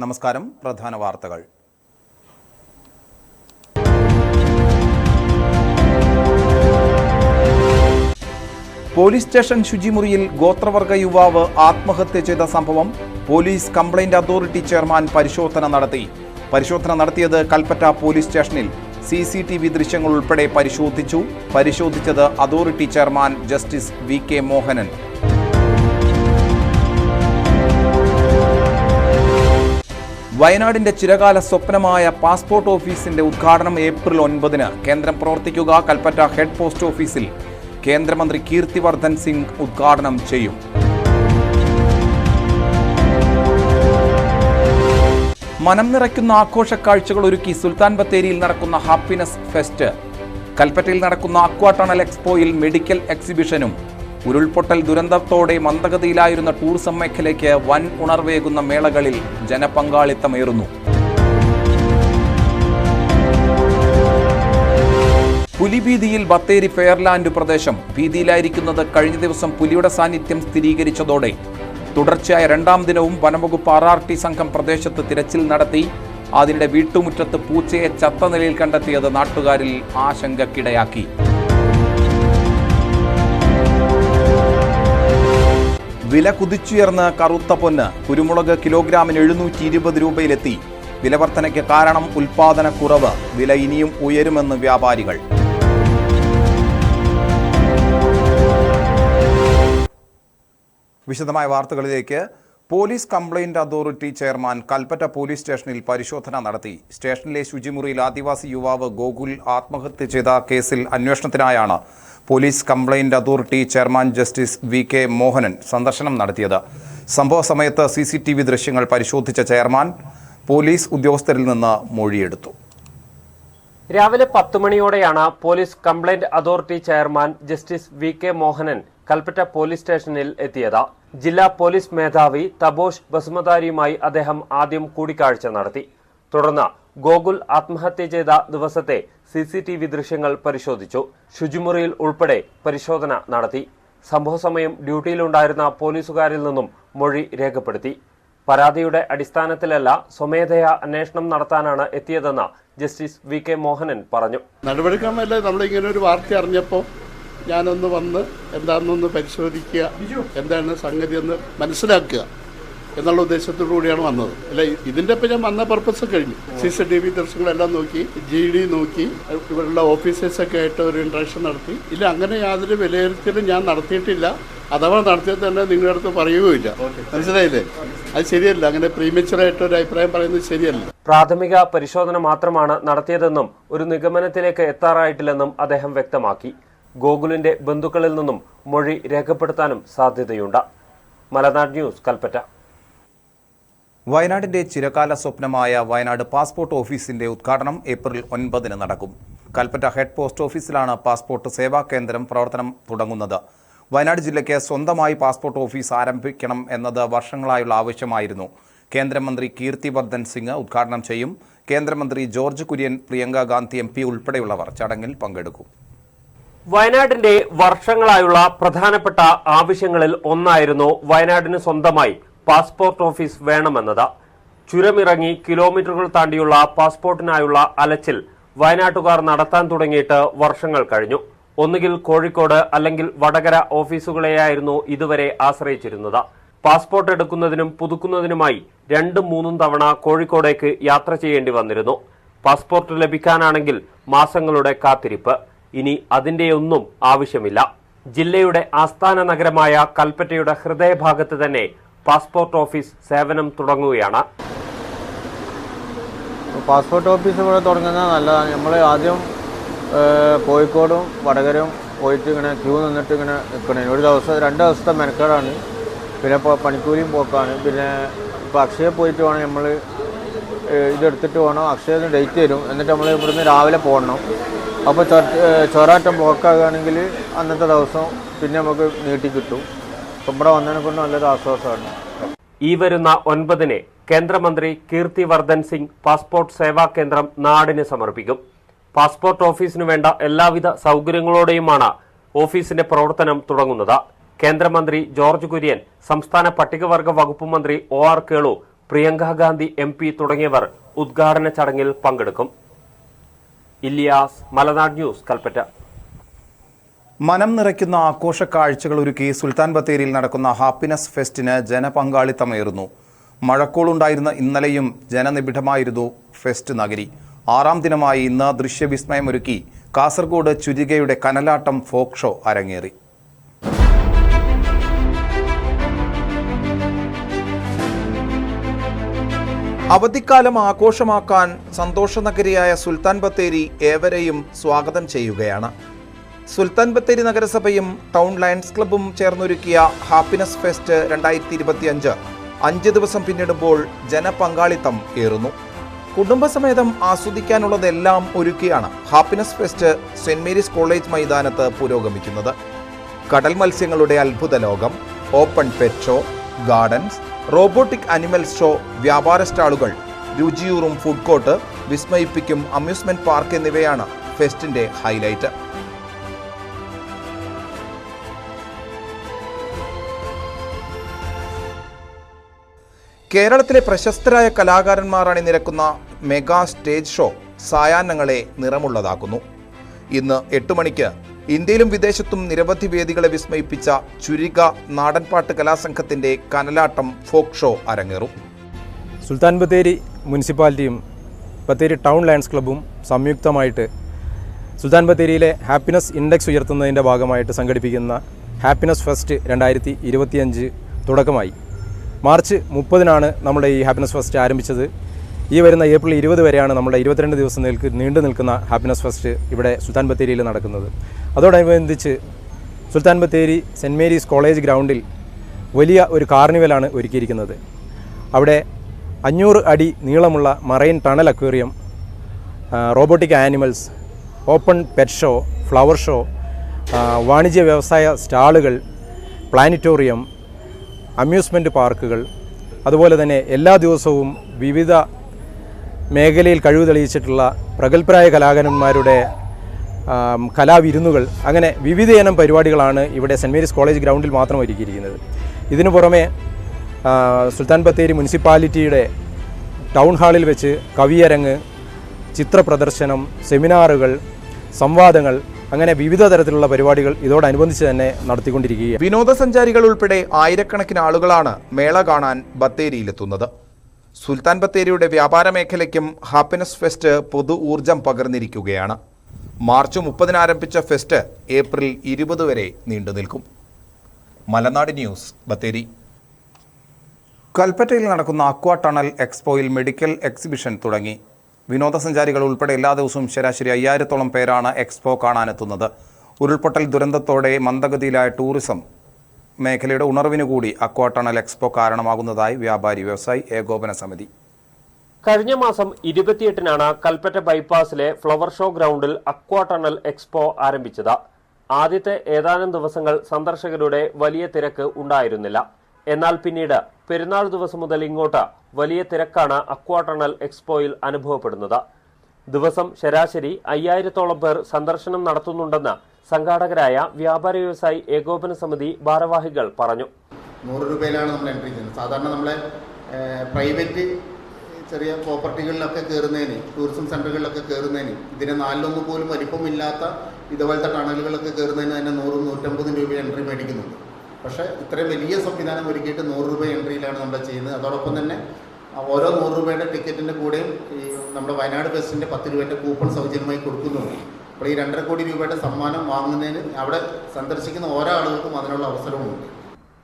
നമസ്കാരം. പ്രധാന വാർത്തകൾ. പോലീസ് സ്റ്റേഷൻ ശുചിമുറിയിൽ ഗോത്രവർഗ യുവാവ് ആത്മഹത്യ ചെയ്ത സംഭവം പോലീസ് കംപ്ലയിന്റ് അതോറിറ്റി ചെയർമാൻ പരിശോധന നടത്തിയത് കൽപ്പറ്റ പോലീസ് സ്റ്റേഷനിൽ CCTV ദൃശ്യങ്ങൾ ഉൾപ്പെടെ പരിശോധിച്ചത് authority chairman justice VK Mohanan. വയനാടിന്റെ ചിരകാല സ്വപ്നമായ പാസ്പോർട്ട് ഓഫീസിന്റെ ഉദ്ഘാടനം ഏപ്രിൽ 9 കേന്ദ്രം പ്രവർത്തിക്കുക കൽപ്പറ്റ ഹെഡ് പോസ്റ്റ് ഓഫീസിൽ കേന്ദ്രമന്ത്രി കീർത്തിവർദ്ധൻ സിംഗ് ഉദ്ഘാടനം ചെയ്യും. മനം നിറയ്ക്കുന്ന ആഘോഷക്കാഴ്ചകൾ ഒരുക്കി സുൽത്താൻ ബത്തേരിയിൽ നടക്കുന്ന ഹാപ്പിനെസ് ഫെസ്റ്റ്, കൽപ്പറ്റയിൽ നടക്കുന്ന അക്വാ ടണൽ എക്സ്പോയിൽ മെഡിക്കൽ എക്സിബിഷനും, ഉരുൾപൊട്ടൽ ദുരന്തത്തോടെ മന്ദഗതിയിലായിരുന്ന ടൂറിസം മേഖലയ്ക്ക് വൻ ഉണർവേകുന്ന മേളകളിൽ ജനപങ്കാളിത്തമേറുന്നു. പുലിഭീതിയിൽ ബത്തേരി ഫെയർലാൻഡ് പ്രദേശം. ഭീതിയിലായിരിക്കുന്നത് കഴിഞ്ഞ ദിവസം പുലിയുടെ സാന്നിധ്യം സ്ഥിരീകരിച്ചതോടെ തുടർച്ചയായ 2ാം ദിനവും വനംവകുപ്പ് RRT സംഘം പ്രദേശത്ത് തിരച്ചിൽ നടത്തി. അതിനിടെ വീട്ടുമുറ്റത്ത് പൂച്ചയെ ചത്ത നിലയിൽ കണ്ടെത്തിയത് നാട്ടുകാരിൽ ആശങ്കക്കിടയാക്കി. വില കുതിച്ചുയർന്ന് കറുത്ത പൊന്ന്. കുരുമുളക് കിലോഗ്രാമിന് 720 രൂപയിലെത്തി. വിലവർധനയ്ക്ക് കാരണം ഉൽപാദനക്കുറവ്. വില ഇനിയും ഉയരുമെന്ന് വ്യാപാരികൾ. വിശദമായ വാർത്തകളിലേക്ക്. Police complaint authority chairman Kalpetta police സ്റ്റേഷനിൽ പരിശോധന നടത്തി. സ്റ്റേഷനിലെ ശുചിമുറിയിൽ ആദിവാസി യുവാവ് ഗോകുൽ ആത്മഹത്യ ചെയ്ത കേസിൽ അന്വേഷണത്തിനായാണ് police complaint authority chairman justice VK Mohanan സന്ദർശനം നടത്തിയത്. സംഭവ സമയത്ത് CCTV ദൃശ്യങ്ങൾ പരിശോധിച്ച ചെയർമാൻ പോലീസ് ഉദ്യോഗസ്ഥരിൽ നിന്ന് മൊഴിയെടുത്തു. രാവിലെ 10 മണിയോടെയാണ് police complaint authority chairman justice VK Mohanan Kalpetta police സ്റ്റേഷനിൽ എത്തിയത്. ജില്ലാ പോലീസ് മേധാവി തപോഷ് ബസുമതാരിയുമായി അദ്ദേഹം ആദ്യം കൂടിക്കാഴ്ച നടത്തി. തുടർന്ന് ഗോകുൽ ആത്മഹത്യ ചെയ്ത ദിവസത്തെ CCTV ദൃശ്യങ്ങൾ പരിശോധിച്ചു. ശുചിമുറിയിൽ ഉൾപ്പെടെ പരിശോധന നടത്തി. സംഭവസമയം ഡ്യൂട്ടിയിലുണ്ടായിരുന്ന പോലീസുകാരിൽ നിന്നും മൊഴി രേഖപ്പെടുത്തി. പരാതിയുടെ അടിസ്ഥാനത്തിലല്ല സ്വമേധയാ അന്വേഷണം നടത്താനാണ് എത്തിയതെന്ന് ജസ്റ്റിസ് VK മോഹനൻ പറഞ്ഞു. നടപടിക്രമമല്ല, നമ്മളിങ്ങനെ ഒരു വാർത്ത അറിഞ്ഞപ്പോൾ ഞാനൊന്ന് വന്ന് എന്താണെന്നൊന്ന് പരിശോധിക്കുക, എന്താണ് സംഗതി എന്ന് മനസ്സിലാക്കുക എന്നുള്ള ഉദ്ദേശത്തോടു കൂടിയാണ് വന്നത്. അല്ല, ഇതിൻ്റെ ഇപ്പം ഞാൻ വന്ന പർപ്പസ് കഴിഞ്ഞു. CCTV ദൃശ്യങ്ങളെല്ലാം നോക്കി, GD നോക്കി, ഇവരുടെ ഓഫീസേഴ്സൊക്കെ ആയിട്ട് ഒരു ഇൻട്രാക്ഷൻ നടത്തി. ഇല്ല, അങ്ങനെ യാതൊരു വിലയിരുത്തലും ഞാൻ നടത്തിയിട്ടില്ല. അഥവാ നടത്തിയത് തന്നെ നിങ്ങളുടെ അടുത്ത് പറയുകയില്ല. മനസ്സിലായില്ലേ? അത് ശരിയല്ല. അങ്ങനെ പ്രീമച്ചുറായിട്ട് ഒരു അഭിപ്രായം പറയുന്നത് ശരിയല്ല. പ്രാഥമിക പരിശോധന മാത്രമാണ് നടത്തിയതെന്നും ഒരു നിഗമനത്തിലേക്ക് എത്താറായിട്ടില്ലെന്നും അദ്ദേഹം വ്യക്തമാക്കി. ഗോകുലിന്റെ ബന്ധുക്കളിൽ നിന്നും മൊഴി രേഖപ്പെടുത്താനും സാധ്യതയുണ്ട്. മലനാട് ന്യൂസ്, കൽപ്പറ്റ. വയനാടിന്റെ ചിരകാല സ്വപ്നമായ വയനാട് പാസ്പോർട്ട് ഓഫീസിന്റെ ഉദ്ഘാടനം ഏപ്രിൽ 9 നടക്കും. കൽപ്പറ്റ ഹെഡ് പോസ്റ്റ് ഓഫീസിലാണ് പാസ്പോർട്ട് സേവാ കേന്ദ്രം പ്രവർത്തനം തുടങ്ങുന്നത്. വയനാട് ജില്ലയ്ക്ക് സ്വന്തമായി പാസ്പോർട്ട് ഓഫീസ് ആരംഭിക്കണം എന്നത് വർഷങ്ങളായുള്ള ആവശ്യമായിരുന്നു. കേന്ദ്രമന്ത്രി കീർത്തിവർദ്ധൻ സിംഗ് ഉദ്ഘാടനം ചെയ്യും. കേന്ദ്രമന്ത്രി ജോർജ് കുര്യൻ, പ്രിയങ്ക ഗാന്ധി MP ഉൾപ്പെടെയുള്ളവർ ചടങ്ങിൽ പങ്കെടുക്കും. വയനാടിന്റെ വർഷങ്ങളായുള്ള പ്രധാനപ്പെട്ട ആവശ്യങ്ങളിൽ ഒന്നായിരുന്നു വയനാടിന് സ്വന്തമായി പാസ്പോർട്ട് ഓഫീസ് വേണമെന്നത്. ചുരമിറങ്ങി കിലോമീറ്ററുകൾ താണ്ടിയുള്ള പാസ്പോർട്ടിനായുള്ള അലച്ചിൽ വയനാട്ടുകാർ നടത്താൻ തുടങ്ങിയിട്ട് വർഷങ്ങൾ കഴിഞ്ഞു. ഒന്നുകിൽ കോഴിക്കോട് അല്ലെങ്കിൽ വടകര ഓഫീസുകളെയായിരുന്നു ഇതുവരെ ആശ്രയിച്ചിരുന്നത്. പാസ്പോർട്ട് എടുക്കുന്നതിനും പുതുക്കുന്നതിനുമായി 2-3 തവണ കോഴിക്കോടേക്ക് യാത്ര ചെയ്യേണ്ടി വന്നിരുന്നു. പാസ്പോർട്ട് ലഭിക്കാനാണെങ്കിൽ മാസങ്ങളുടെ കാത്തിരിപ്പ്. ഇനി അതിന്റെയൊന്നും ആവശ്യമില്ല. ജില്ലയുടെ ആസ്ഥാന നഗരമായ കൽപ്പറ്റയുടെ ഹൃദയഭാഗത്ത് തന്നെ പാസ്പോർട്ട് ഓഫീസ് സേവനം തുടങ്ങുകയാണ്. പാസ്പോർട്ട് ഓഫീസ് ഇവിടെ തുടങ്ങുന്നത് നല്ലതാണ്. നമ്മൾ ആദ്യം കോഴിക്കോടും വടകരയും പോയിട്ട് ഇങ്ങനെ ക്യൂ നിന്നിട്ട് ഇങ്ങനെ നിൽക്കണേ. ഒരു ദിവസം 2 ദിവസത്തെ മെനക്കേടാണ്. പിന്നെ പണിക്കൂലിയും പോക്കാണ്. പിന്നെ ഇപ്പോൾ അക്ഷയ പോയിട്ട് വേണം നമ്മൾ ഇതെടുത്തിട്ട് വേണം. അക്ഷയ ഡേറ്റ് തരും. എന്നിട്ട് നമ്മൾ ഇവിടുന്ന് രാവിലെ പോകണം. അപ്പോൾ ചൊറാറ്റം ബ്ലോക്കാകുകയാണെങ്കിൽ അന്നത്തെ ദിവസം പിന്നെ നമുക്ക് നീട്ടി കിട്ടും. അപ്പം ഇവിടെ വന്നതിനെ കൊണ്ട് നല്ലൊരു ആശ്വാസമാണ്. ഈ വരുന്ന 9 കേന്ദ്രമന്ത്രി കീർത്തിവർദ്ധൻ സിംഗ് പാസ്പോർട്ട് സേവാ കേന്ദ്രം നാടിന് സമർപ്പിക്കും. പാസ്പോർട്ട് ഓഫീസിനു വേണ്ട എല്ലാവിധ സൗകര്യങ്ങളോടെയുമാണ് ഓഫീസിന്റെ പ്രവർത്തനം തുടങ്ങുന്നത്. കേന്ദ്രമന്ത്രി ജോർജ് കുര്യൻ, സംസ്ഥാന പട്ടികവർഗ വകുപ്പ് മന്ത്രി OR കേളു, പ്രിയങ്ക ഗാന്ധി MP തുടങ്ങിയവർ ഉദ്ഘാടന ചടങ്ങിൽ പങ്കെടുക്കും. ഇലിയാസ്, മലനാട് ന്യൂസ്, കൽപ്പറ്റ. മനം നിറയ്ക്കുന്ന ആഘോഷ കാഴ്ചകൾ ഒരുക്കി സുൽത്താൻ ബത്തേരിയിൽ നടക്കുന്ന ഹാപ്പിനെസ് ഫെസ്റ്റിന് ജനപങ്കാളിത്തമേറുന്നു. മഴക്കോളുണ്ടായിരുന്ന ഇന്നലെയും ജനനിബിഡമായിരുന്നു ഫെസ്റ്റ് നഗരി. 6ാം ദിനമായി ഇന്ന് ദൃശ്യവിസ്മയമൊരുക്കി കാസർഗോഡ് ചുരികയുടെ കനലാട്ടം ഫോക്ക് ഷോ അരങ്ങേറി. അവധിക്കാലം ആഘോഷമാക്കാൻ സന്തോഷനഗരിയായ സുൽത്താൻ ബത്തേരി ഏവരെയും സ്വാഗതം ചെയ്യുകയാണ്. സുൽത്താൻ ബത്തേരി നഗരസഭയും ടൗൺ ലയൺസ് ക്ലബ്ബും ചേർന്നൊരുക്കിയ ഹാപ്പിനെസ് ഫെസ്റ്റ് 2025 5 ദിവസം പിന്നിടുമ്പോൾ ജനപങ്കാളിത്തം ഏറുന്നു. കുടുംബസമേതം ആസ്വദിക്കാനുള്ളതെല്ലാം ഒരുക്കിയാണ് Happiness Fest Saint Mary's College മൈതാനത്ത് പുരോഗമിക്കുന്നത്. കടൽ മത്സ്യങ്ങളുടെ അത്ഭുത ലോകം, open pet show, gardens, robotic animals show, വ്യാപാര സ്റ്റാളുകൾ, രുചിയൂറും ഫുഡ് കോർട്ട്, വിസ്മയിപ്പിക്കും അമ്യൂസ്മെന്റ് പാർക്ക് എന്നിവയാണ് ഫെസ്റ്റിന്റെ ഹൈലൈറ്റ്. കേരളത്തിലെ പ്രശസ്തരായ കലാകാരന്മാർ അണിനിരക്കുന്ന മെഗാ സ്റ്റേജ് ഷോ സായാഹ്നങ്ങളെ നിറമുള്ളതാക്കുന്നു. ഇന്ന് 8 മണിക്ക് ഇന്ത്യയിലും വിദേശത്തും നിരവധി വേദികളെ വിസ്മയിപ്പിച്ച ചുരിക നാടൻപാട്ട് കലാസംഘത്തിന്റെ കനലാട്ടം ഫോക്ക് ഷോ അരങ്ങേറും. സുൽത്താൻ ബത്തേരി മുനിസിപ്പാലിറ്റിയും ബത്തേരി ടൗൺ ലയൺസ് ക്ലബ്ബും സംയുക്തമായിട്ട് സുൽത്താൻ ബത്തേരിയിലെ ഹാപ്പിനെസ് ഇൻഡെക്സ് ഉയർത്തുന്നതിൻ്റെ ഭാഗമായിട്ട് സംഘടിപ്പിക്കുന്ന ഹാപ്പിനെസ് ഫെസ്റ്റ് 2025 തുടക്കമായി. മാർച്ച് 30-നാണ് നമ്മുടെ ഈ ഹാപ്പിനെസ് ഫെസ്റ്റ് ആരംഭിച്ചത്. ഈ വരുന്ന ഏപ്രിൽ 20 വരെയാണ് നമ്മുടെ 22 ദിവസം നീണ്ടു നിൽക്കുന്ന ഹാപ്പിനെസ് ഫെസ്റ്റ് ഇവിടെ സുൽത്താൻ ബത്തേരിയിൽ നടക്കുന്നത്. അതോടനുബന്ധിച്ച് Sultan Bathery cent Mary's college ഗ്രൗണ്ടിൽ വലിയ ഒരു കാർണിവലാണ് ഒരുക്കിയിരിക്കുന്നത്. അവിടെ 500 അടി നീളമുള്ള marine tunnel aquarium, robotic animals, open pet show, flower show, വാണിജ്യ വ്യവസായ സ്റ്റാളുകൾ, പ്ലാനറ്റോറിയം, അമ്യൂസ്മെൻറ്റ് പാർക്കുകൾ, അതുപോലെ തന്നെ എല്ലാ ദിവസവും വിവിധ മേഖലയിൽ കഴിവ് തെളിയിച്ചിട്ടുള്ള പ്രഗത്ഭരായ കലാകാരന്മാരുടെ കലാവിരുന്നുകൾ, അങ്ങനെ വിവിധയിനം പരിപാടികളാണ് ഇവിടെ സെൻറ്റ് മേരീസ് കോളേജ് ഗ്രൗണ്ടിൽ മാത്രം ഒരുക്കിയിരിക്കുന്നത്. ഇതിനു പുറമെ സുൽത്താൻ ബത്തേരി മുനിസിപ്പാലിറ്റിയുടെ ടൗൺ ഹാളിൽ വെച്ച് കവിയരങ്ങ്, ചിത്ര പ്രദർശനം, സെമിനാറുകൾ, സംവാദങ്ങൾ, അങ്ങനെ വിവിധ തരത്തിലുള്ള പരിപാടികൾ ഇതോടനുബന്ധിച്ച് തന്നെ നടത്തിക്കൊണ്ടിരിക്കുകയാണ്. വിനോദസഞ്ചാരികൾ ഉൾപ്പെടെ ആയിരക്കണക്കിന് ആളുകളാണ് മേള കാണാൻ ബത്തേരിയിലെത്തുന്നത്. സുൽത്താൻ ബത്തേരിയുടെ വ്യാപാര മേഖലയ്ക്കും ഹാപ്പിനെസ് ഫെസ്റ്റ് പൊതു ഊർജം പകർന്നിരിക്കുകയാണ്. മാർച്ച് 30-ന് ആരംഭിച്ച ഫെസ്റ്റ് ഏപ്രിൽ 20 വരെ നീണ്ടു നിൽക്കും. മലനാട് ന്യൂസ്, ബത്തേരി. കൽപ്പറ്റയിൽ നടക്കുന്ന അക്വാ ടണൽ എക്സ്പോയിൽ മെഡിക്കൽ എക്സിബിഷൻ തുടങ്ങി. വിനോദസഞ്ചാരികൾ ഉൾപ്പെടെ എല്ലാ ദിവസവും ശരാശരി 5000-ഓളം പേരാണ് എക്സ്പോ കാണാനെത്തുന്നത്. ഉരുൾപൊട്ടൽ ദുരന്തത്തോടെ മന്ദഗതിയിലായ ടൂറിസം മേഖലയുടെ ഉണർവിനു കൂടി അക്വാ ടണൽ എക്സ്പോ കാരണമാകുന്നതായി വ്യാപാരി വ്യവസായി ഏകോപന സമിതി. കഴിഞ്ഞ മാസം 28-നാണ് കൽപ്പറ്റ ബൈപ്പാസിലെ ഫ്ലവർ ഷോ ഗ്രൗണ്ടിൽ അക്വാ ടണൽ എക്സ്പോ ആരംഭിച്ചത്. ആദ്യത്തെ ഏതാനും ദിവസങ്ങൾ സന്ദർശകരുടെ വലിയ തിരക്ക് ഉണ്ടായിരുന്നില്ല. എന്നാൽ പിന്നീട് പെരുന്നാൾ ദിവസം മുതൽ ഇങ്ങോട്ട് വലിയ തിരക്കാണ് അക്വാ ടണൽ എക്സ്പോയിൽ അനുഭവപ്പെടുന്നത്. ദിവസം ശരാശരി 5000-ഓളം പേർ സന്ദർശനം നടത്തുന്നുണ്ടെന്ന് സംഘാടകരായ വ്യാപാര വ്യവസായി ഏകോപന സമിതി ഭാരവാഹികൾ പറഞ്ഞു. 100 രൂപയിലാണ് നമ്മൾ എൻട്രി ചെയ്യുന്നത്. സാധാരണ നമ്മളെ പ്രൈവറ്റ് ചെറിയ പ്രോപ്പർട്ടികളിലൊക്കെ കയറുന്നതിന്, ടൂറിസം സെൻ്ററുകളിലൊക്കെ കയറുന്നതിന്, ഇതിന് 4-1 പോലും വലിപ്പമില്ലാത്ത ഇതുപോലത്തെ ടണലുകളൊക്കെ കയറുന്നതിന് തന്നെ 100-150 രൂപ എൻട്രി മേടിക്കുന്നുണ്ട്. പക്ഷേ ഇത്രയും വലിയ സംവിധാനം ഒരുക്കിയിട്ട് 100 രൂപ എൻട്രിയിലാണ് നമ്മൾ ചെയ്യുന്നത്. അതോടൊപ്പം തന്നെ ഓരോ 100 രൂപയുടെ ടിക്കറ്റിൻ്റെ കൂടെയും ഈ നമ്മുടെ വയനാട് ഫെസ്റ്റിൻ്റെ 10 രൂപയുടെ കൂപ്പൺ സൗജന്യമായി കൊടുക്കുന്നുണ്ട്. അപ്പോൾ ഈ 2.5 കോടി രൂപയുടെ സമ്മാനം വാങ്ങുന്നതിന് അവിടെ സന്ദർശിക്കുന്ന ഓരോ ആളുകൾക്കും അതിനുള്ള അവസരവുമുണ്ട്.